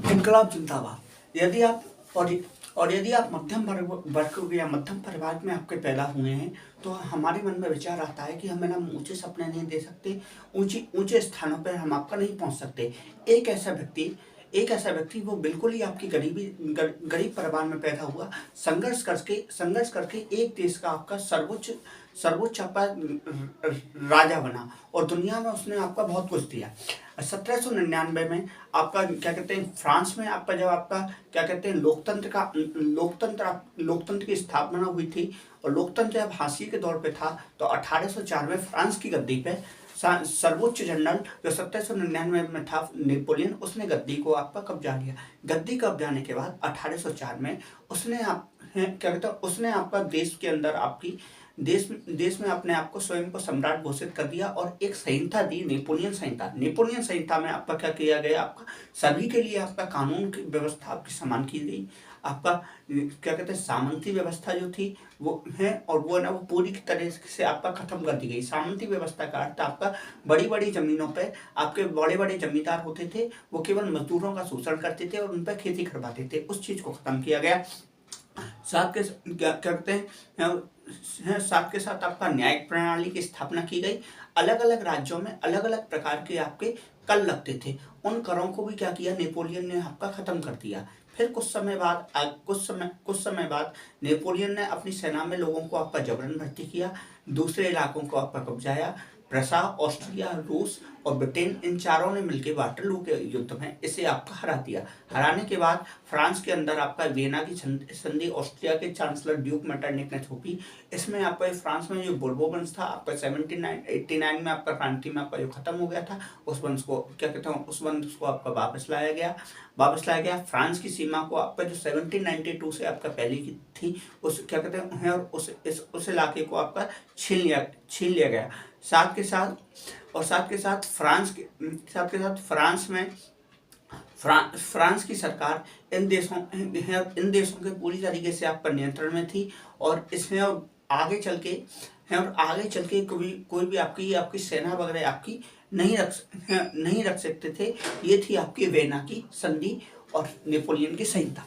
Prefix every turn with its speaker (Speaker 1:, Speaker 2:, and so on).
Speaker 1: इनकलाब जिंदाबाद। यदि आप यदि आप मध्यम वर्ग या मध्यम परिवार में आपके पैदा हुए हैं तो हमारे मन में विचार आता है कि हमें ना ऊंचे सपने नहीं दे सकते, ऊंची ऊंचे स्थानों पर हम आपका नहीं पहुंच सकते। एक ऐसा व्यक्ति वो बिल्कुल ही आपकी गरीब परिवार में पैदा हुआ, संघर्ष करके एक देश का आपका सर्वोच्च सर्वोच्च आपका राजा बना और दुनिया में उसने आपका बहुत कुछ दिया। 1799 में आपका क्या कहते हैं फ्रांस में आपका जब आपका क्या कहते हैं लोकतंत्र की स्थापना हुई थी और लोकतंत्र जब हासिल के दौर पे था तो 1804 में फ्रांस की गद्दी पे सर्वोच्च जनरल जो 1799 में था नेपोलियन, उसने गद्दी को आपका कब्जा लिया। गद्दी कब्जाने के बाद 1804 में उसने क्या कहते हैं उसने आपका देश के अंदर आपकी देश में अपने आप को स्वयं को सम्राट घोषित कर दिया और एक संहिता दी, नेपोलियन संहिता में आपका क्या किया गया, आपका सभी के लिए आपका कानून की व्यवस्था आपकी समान की गई। आपका क्या कहते हैं सामंती व्यवस्था जो थी वो है और वो ना वो पूरी तरह से आपका खत्म कर दी गई। सामंती व्यवस्था का अर्थ आपका बड़ी बड़ी जमीनों पे आपके बड़े बड़े जमींदार होते थे, वो केवल मजदूरों का शोषण करते थे और उन पर खेती करवाते थे, उस चीज को खत्म किया गया। साथ के क्या करते हैं साथ के साथ आपका न्यायिक प्रणाली की स्थापना की गई। अलग अलग राज्यों में अलग अलग प्रकार के आपके कर लगते थे, उन करों को भी क्या किया नेपोलियन ने आपका खत्म कर दिया। फिर कुछ समय बाद नेपोलियन ने अपनी सेना में लोगों को आपका जबरन भर्ती किया, दूसरे इलाकों को आपका कब्जाया। प्रसा, ऑस्ट्रिया, रूस और ब्रिटेन इन चारों ने मिलकर वाटरलू के युद्ध में इसे आपका हरा दिया। हराने के बाद फ्रांस के अंदर आपका वियना की संधि ऑस्ट्रिया के चांसलर ड्यूक मेटरनिक ने थोपी। इसमें आपका फ्रांस में जो बोर्बो वंश था आपका 1789 में आपका क्रांति में आपका जो खत्म हो गया था, उस वंश को क्या कहते हैं उस वंश को आपका वापस लाया गया। फ्रांस की सीमा को आपका जो 1792 से आपका पहले की थी उस क्या कहते हैं और उस इलाके को आपका छीन लिया गया। साथ के साथ फ्रांस की सरकार इन देशों के पूरी तरीके से आपका नियंत्रण में थी और इसमें और आगे चल के कोई भी आपकी सेना वगैरह आपकी नहीं रख सकते थे। ये थी आपकी वियना की संधि और नेपोलियन की संहिता।